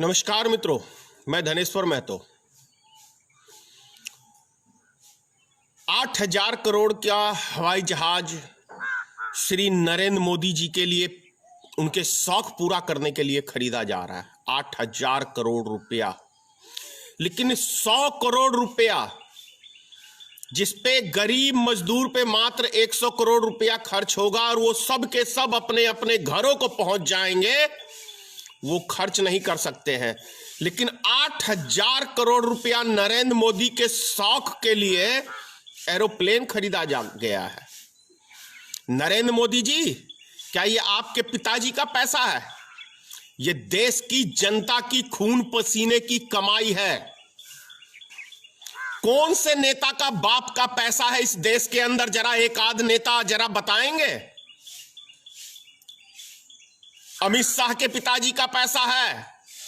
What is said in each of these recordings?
नमस्कार मित्रों, मैं धनेश्वर महतो। 8,000 करोड़ का हवाई जहाज श्री नरेंद्र मोदी जी के लिए, उनके शौक पूरा करने के लिए खरीदा जा रहा है। 8,000 करोड़ रुपया, लेकिन 100 करोड़ रुपया जिसपे गरीब मजदूर पे मात्र 100 करोड़ रुपया खर्च होगा और वो सब के सब अपने अपने घरों को पहुंच जाएंगे, वो खर्च नहीं कर सकते हैं। लेकिन 8,000 करोड़ रुपया नरेंद्र मोदी के शौक के लिए एरोप्लेन खरीदा जा गया है। नरेंद्र मोदी जी, क्या ये आपके पिताजी का पैसा है? ये देश की जनता की खून पसीने की कमाई है। कौन से नेता का बाप का पैसा है इस देश के अंदर? जरा एक आध नेता जरा बताएंगे। अमित शाह के पिताजी का पैसा है,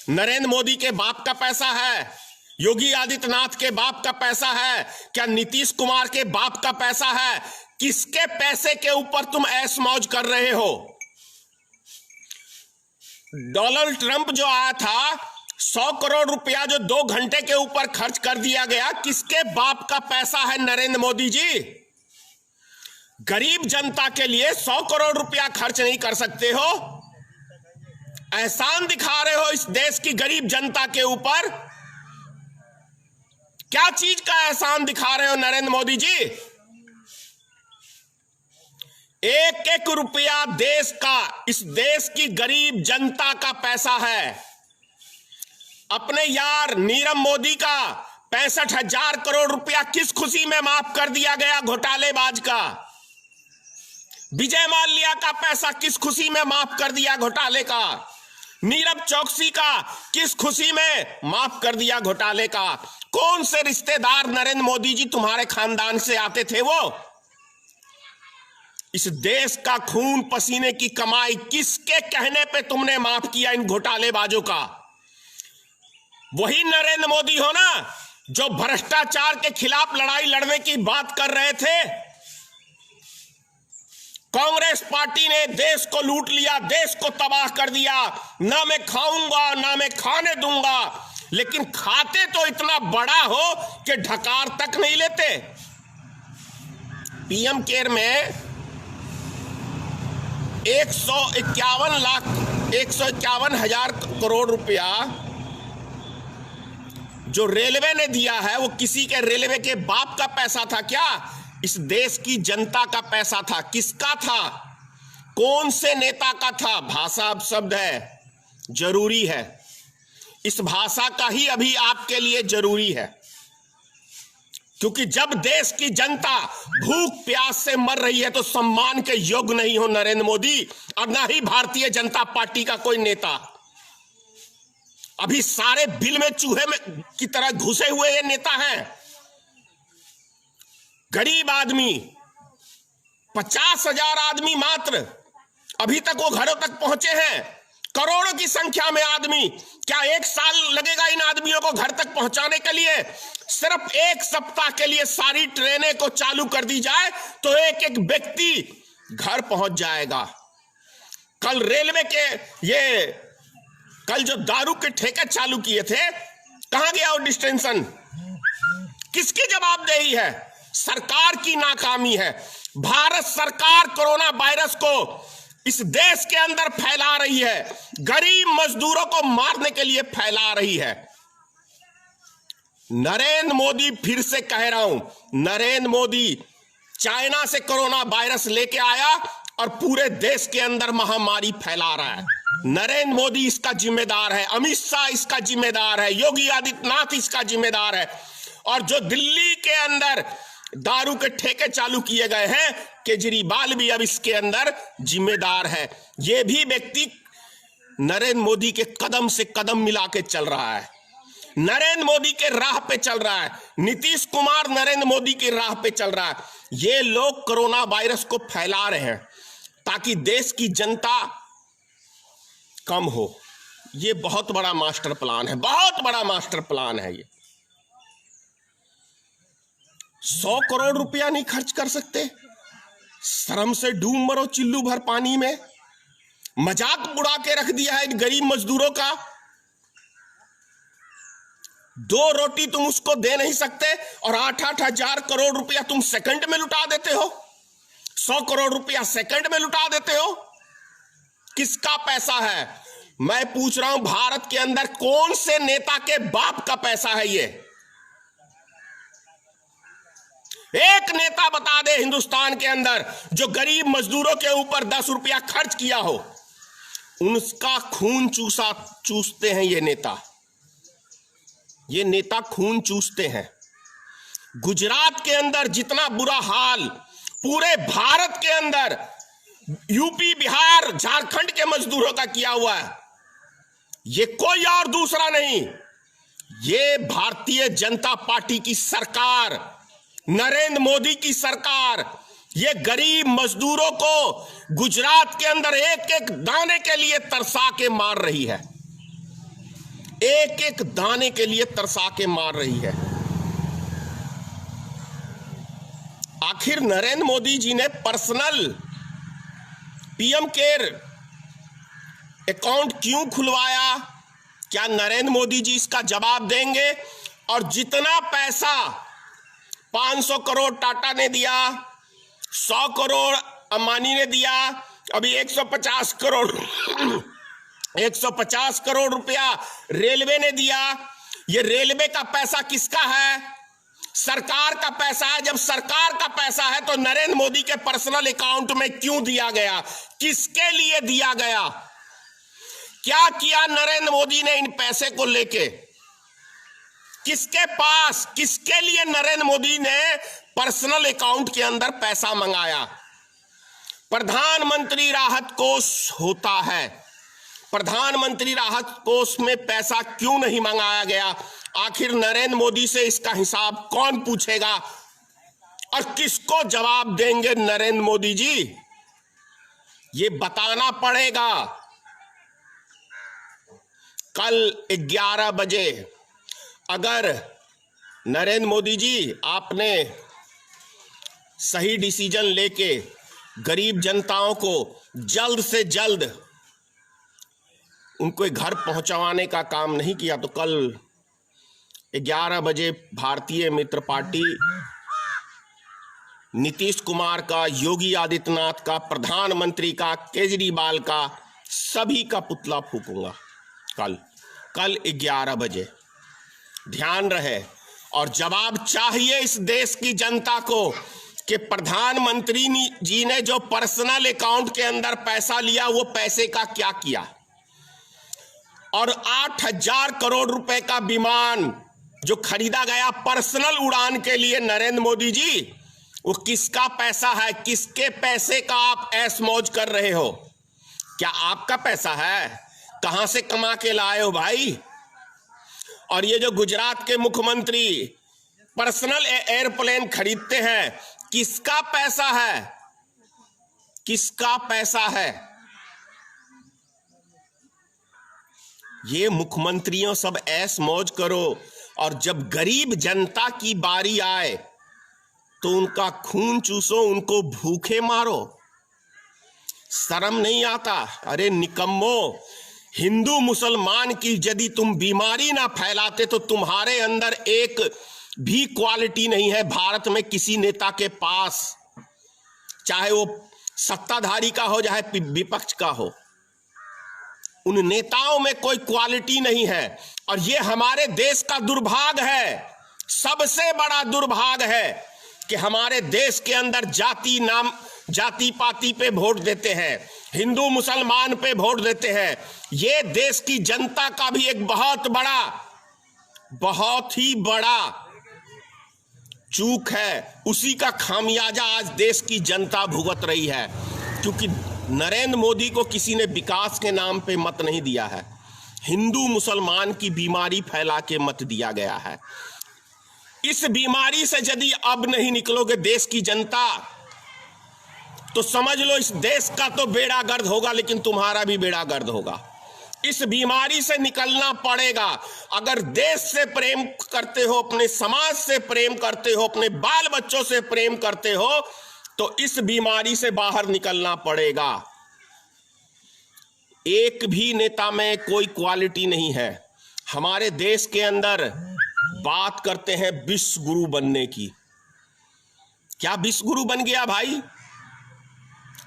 नरेंद्र मोदी के बाप का पैसा है, योगी आदित्यनाथ के बाप का पैसा है, क्या नीतीश कुमार के बाप का पैसा है? किसके पैसे के ऊपर तुम ऐश मौज कर रहे हो? डोनाल्ड ट्रंप जो आया था, 100 करोड़ रुपया जो 2 घंटे के ऊपर खर्च कर दिया गया, किसके बाप का पैसा है? नरेंद्र मोदी जी। गरीब जनता के लिए 100 करोड़ रुपया खर्च नहीं कर सकते हो? एहसान दिखा रहे हो इस देश की गरीब जनता के ऊपर। क्या चीज का एहसान दिखा रहे हो नरेंद्र मोदी जी? एक एक रुपया देश का, इस देश की गरीब जनता का पैसा है। अपने यार नीरव मोदी का 65,000 करोड़ रुपया किस खुशी में माफ कर दिया गया घोटालेबाज का? विजय माल्या का पैसा किस खुशी में माफ कर दिया घोटाले का? नीरव चौकसी का किस खुशी में माफ कर दिया घोटाले का? कौन से रिश्तेदार नरेंद्र मोदी जी तुम्हारे खानदान से आते थे? वो इस देश का खून पसीने की कमाई किसके कहने पे तुमने माफ किया इन घोटालेबाजों का? वही नरेंद्र मोदी हो ना जो भ्रष्टाचार के खिलाफ लड़ाई लड़ने की बात कर रहे थे। कांग्रेस पार्टी ने देश को लूट लिया, देश को तबाह कर दिया। ना मैं खाऊंगा ना मैं खाने दूंगा, लेकिन खाते तो इतना बड़ा हो कि ढकार तक नहीं लेते। पीएम केयर में 151,000 करोड़ रुपया जो रेलवे ने दिया है, वो किसी के रेलवे के बाप का पैसा था क्या? इस देश की जनता का पैसा था। किसका था? कौन से नेता का था? भाषा अब शब्द है, जरूरी है। इस भाषा का ही अभी आपके लिए जरूरी है, क्योंकि जब देश की जनता भूख प्यास से मर रही है तो सम्मान के योग्य नहीं हो नरेंद्र मोदी, और ना ही भारतीय जनता पार्टी का कोई नेता। अभी सारे बिल में चूहे में की तरह घुसे हुए ये नेता हैं। गरीब आदमी 50,000 आदमी मात्र अभी तक वो घरों तक पहुंचे हैं। करोड़ों की संख्या में आदमी, क्या 1 साल लगेगा इन आदमियों को घर तक पहुंचाने के लिए? सिर्फ 1 सप्ताह के लिए सारी ट्रेनें को चालू कर दी जाए तो एक एक व्यक्ति घर पहुंच जाएगा। कल रेलवे के कल जो दारू के ठेके चालू किए थे, कहां गया वो डिस्टेंशन? किसकी जवाबदेही है? सरकार की नाकामी है। भारत सरकार कोरोना वायरस को इस देश के अंदर फैला रही है, गरीब मजदूरों को मारने के लिए फैला रही है। नरेंद्र मोदी, फिर से कह रहा हूं, नरेंद्र मोदी चाइना से कोरोना वायरस लेके आया और पूरे देश के अंदर महामारी फैला रहा है। नरेंद्र मोदी इसका जिम्मेदार है, अमित शाह इसका जिम्मेदार है, योगी आदित्यनाथ इसका जिम्मेदार है। और जो दिल्ली के अंदर दारू के ठेके चालू किए गए हैं, केजरीवाल भी अब इसके अंदर जिम्मेदार है। यह भी व्यक्ति नरेंद्र मोदी के कदम से कदम मिला के चल रहा है, नरेंद्र मोदी के राह पे चल रहा है। नीतीश कुमार नरेंद्र मोदी की राह पे चल रहा है। ये लोग कोरोना वायरस को फैला रहे हैं ताकि देश की जनता कम हो। ये बहुत बड़ा मास्टर प्लान है, बहुत बड़ा मास्टर प्लान है। ये 100 करोड़ रुपया नहीं खर्च कर सकते? शर्म से डूब मरो चिल्लू भर पानी में। मजाक उड़ा के रख दिया है इन गरीब मजदूरों का। 2 रोटी तुम उसको दे नहीं सकते और 8-8 हजार करोड़ रुपया तुम सेकंड में लुटा देते हो। 100 करोड़ रुपया सेकंड में लुटा देते हो। किसका पैसा है? मैं पूछ रहा हूं, भारत के अंदर कौन से नेता के बाप का पैसा है ये? एक नेता बता दे हिंदुस्तान के अंदर जो गरीब मजदूरों के ऊपर 10 रुपया खर्च किया हो। उनका खून चूसते हैं ये नेता। ये नेता खून चूसते हैं। गुजरात के अंदर जितना बुरा हाल पूरे भारत के अंदर यूपी, बिहार, झारखंड के मजदूरों का किया हुआ है, ये कोई और दूसरा नहीं, ये भारतीय जनता पार्टी की सरकार, नरेंद्र मोदी की सरकार, ये गरीब मजदूरों को गुजरात के अंदर एक एक दाने के लिए तरसा के मार रही है। एक एक दाने के लिए तरसा के मार रही है। आखिर नरेंद्र मोदी जी ने पर्सनल पीएम केयर अकाउंट क्यों खुलवाया? क्या नरेंद्र मोदी जी इसका जवाब देंगे? और जितना पैसा 500 करोड़ टाटा ने दिया, 100 करोड़ अंबानी ने दिया, अभी 150 करोड़ रुपया रेलवे ने दिया। ये रेलवे का पैसा किसका है? सरकार का पैसा है। जब सरकार का पैसा है तो नरेंद्र मोदी के पर्सनल अकाउंट में क्यों दिया गया? किसके लिए दिया गया? क्या किया नरेंद्र मोदी ने इन पैसे को लेके? किसके पास, किसके लिए नरेंद्र मोदी ने पर्सनल अकाउंट के अंदर पैसा मंगाया? प्रधानमंत्री राहत कोष होता है, प्रधानमंत्री राहत कोष में पैसा क्यों नहीं मंगाया गया? आखिर नरेंद्र मोदी से इसका हिसाब कौन पूछेगा और किसको जवाब देंगे नरेंद्र मोदी जी? ये बताना पड़ेगा। कल 11 बजे अगर नरेंद्र मोदी जी आपने सही डिसीजन लेके गरीब जनताओं को जल्द से जल्द उनको घर पहुंचवाने का काम नहीं किया तो कल 11 बजे भारतीय मित्र पार्टी नीतीश कुमार का, योगी आदित्यनाथ का, प्रधानमंत्री का, केजरीवाल का, सभी का पुतला फूकूंगा कल 11 बजे। ध्यान रहे। और जवाब चाहिए इस देश की जनता को कि प्रधानमंत्री जी ने जो पर्सनल अकाउंट के अंदर पैसा लिया वो पैसे का क्या किया? और 8,000 करोड़ रुपए का विमान जो खरीदा गया पर्सनल उड़ान के लिए नरेंद्र मोदी जी, वो किसका पैसा है? किसके पैसे का आप ऐश मौज कर रहे हो? क्या आपका पैसा है? कहां से कमा के लाए हो भाई? और ये जो गुजरात के मुख्यमंत्री पर्सनल एयरप्लेन खरीदते हैं, किसका पैसा है? किसका पैसा है? ये मुख्यमंत्रियों सब ऐश मौज करो और जब गरीब जनता की बारी आए तो उनका खून चूसो, उनको भूखे मारो। शर्म नहीं आता? अरे निकम्मो, हिंदू मुसलमान की यदि तुम बीमारी ना फैलाते तो तुम्हारे अंदर एक भी क्वालिटी नहीं है भारत में किसी नेता के पास, चाहे वो सत्ताधारी का हो चाहे विपक्ष का हो। उन नेताओं में कोई क्वालिटी नहीं है और ये हमारे देश का दुर्भाग्य है, सबसे बड़ा दुर्भाग्य है कि हमारे देश के अंदर जाति पाति पे वोट देते हैं, हिंदू मुसलमान पे वोट देते हैं। ये देश की जनता का भी एक बहुत ही बड़ा चूक है। उसी का खामियाजा आज देश की जनता भुगत रही है, क्योंकि नरेंद्र मोदी को किसी ने विकास के नाम पे मत नहीं दिया है, हिंदू मुसलमान की बीमारी फैला के मत दिया गया है। इस बीमारी से यदि अब नहीं निकलोगे देश की जनता, तो समझ लो इस देश का तो बेड़ा गर्द होगा, लेकिन तुम्हारा भी बेड़ा गर्द होगा। इस बीमारी से निकलना पड़ेगा। अगर देश से प्रेम करते हो, अपने समाज से प्रेम करते हो, अपने बाल बच्चों से प्रेम करते हो, तो इस बीमारी से बाहर निकलना पड़ेगा। एक भी नेता में कोई क्वालिटी नहीं है। हमारे देश के अंदर बात करते हैं विश्व गुरु बनने की। क्या विश्व गुरु बन गया भाई?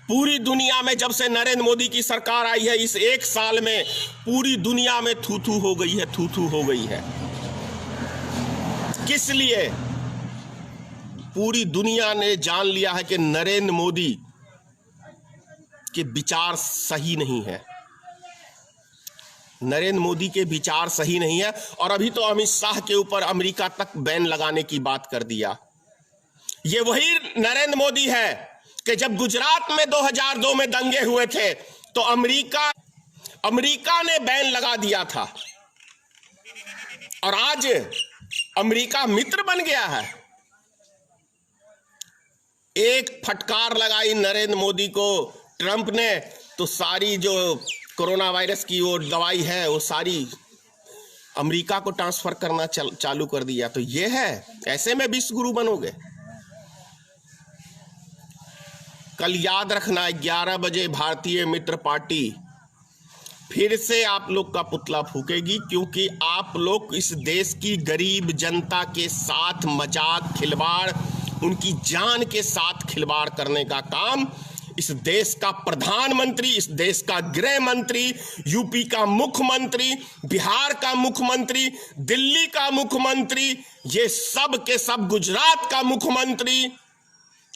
पूरी दुनिया में जब से नरेंद्र मोदी की सरकार आई है, इस एक साल में पूरी दुनिया में थू थू हो गई है, थू थू हो गई है। किस लिए? पूरी दुनिया ने जान लिया है कि नरेंद्र मोदी के विचार सही नहीं है। नरेंद्र मोदी के विचार सही नहीं है। और अभी तो अमित शाह के ऊपर अमेरिका तक बैन लगाने की बात कर दिया। ये वही नरेंद्र मोदी है कि जब गुजरात में 2002 में दंगे हुए थे तो अमेरिका ने बैन लगा दिया था, और आज अमेरिका मित्र बन गया है। एक फटकार लगाई नरेंद्र मोदी को ट्रंप ने, तो सारी जो कोरोना वायरस की वो दवाई है वो सारी अमेरिका को ट्रांसफर करना चालू कर दिया। तो ये है, ऐसे में विश्व गुरु बनोगे? कल याद रखना, 11 बजे भारतीय मित्र पार्टी फिर से आप लोग का पुतला फूकेगी, क्योंकि आप लोग इस देश की गरीब जनता के साथ मजाक, खिलवाड़, उनकी जान के साथ खिलवाड़ करने का काम इस देश का प्रधानमंत्री, इस देश का गृह मंत्री, यूपी का मुख्यमंत्री, बिहार का मुख्यमंत्री, दिल्ली का मुख्यमंत्री, ये सब के सब, गुजरात का मुख्यमंत्री,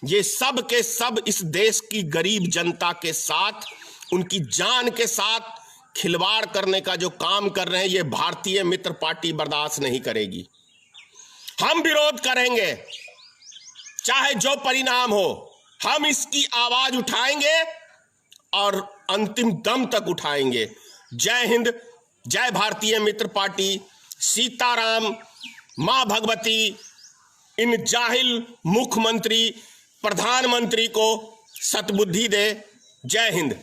ये सब के सब इस देश की गरीब जनता के साथ, उनकी जान के साथ खिलवाड़ करने का जो काम कर रहे हैं, ये भारतीय मित्र पार्टी बर्दाश्त नहीं करेगी। हम विरोध करेंगे, चाहे जो परिणाम हो। हम इसकी आवाज उठाएंगे और अंतिम दम तक उठाएंगे। जय हिंद, जय भारतीय मित्र पार्टी। सीताराम, मां भगवती इन जाहिल मुख्यमंत्री, प्रधानमंत्री को सद्बुद्धि दे। जय हिंद।